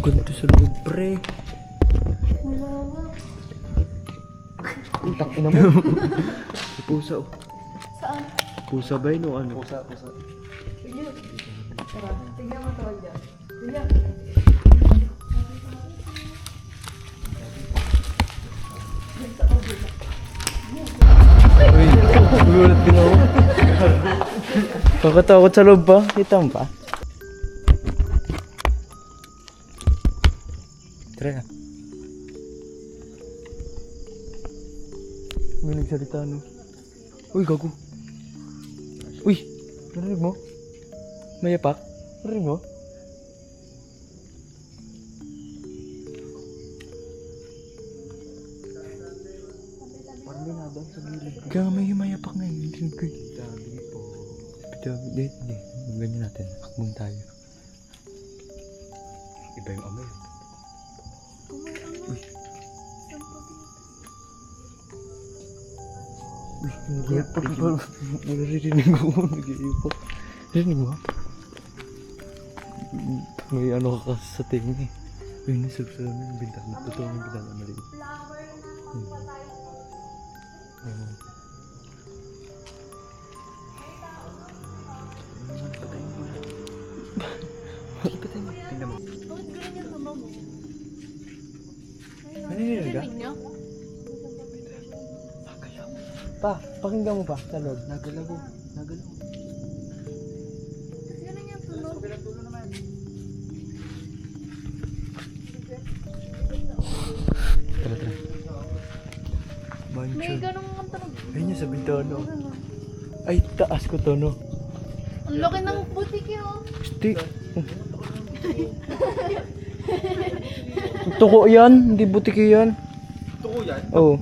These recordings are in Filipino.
Ang ganda sa loob, pre. Utak ina mo. Si pusa, oh. Saan? Pusa ba yun o ano? Pusa. Sige. Tara, tignan mo tawag dyan. Tignan. Uy, gulat din ako. Kakatakot sa loob ba? Kita mo pa? Tara. May nagsalita, no? Uy, gago. Uy, narinig mo? May yapak? Narinig mo? Parang may nadaan sa gilid. Kaya may humayapak na yun. Hindi ko. Dami po. Hindi. Ganyan natin. Akbong tayo. Iba yung amoy. Uy, nag-iipak. Naririnig ko. Nag-iipak. Narinig mo? May ano ka sa tingin eh. Uy, nasabsab na yung bintana. Totoo yung bintana maliit. Ayun. Tingnan mo. Bakit ganun yung tunog? Narinig ka? Narinig niyo? Pa, pakinggan mo pa sa loob. Nagalaw. Nagalaw. Ganun yung tunog. Tara. May Mansion. ganun ang tunog. Ayun yung sa bintana. Ay, taas ko to, no? Ang laki ng butik yun. Stick. Tuko yan, hindi butiki yan. Tuko yan? Oo.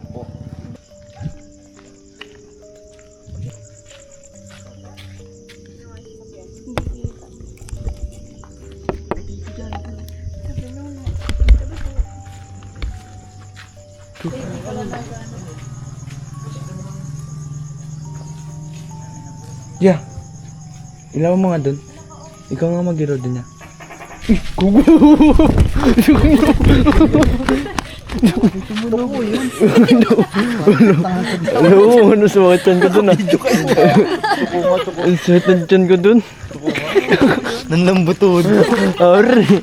Yeah. Ilaw mo nga dun. Ikaw nga mag-iro dun niya. Eh, kugo! Alam mo, ano sumakit chan ko dun ah. Ang sumakit ng chan ko dun. Nanlambutod. Ari.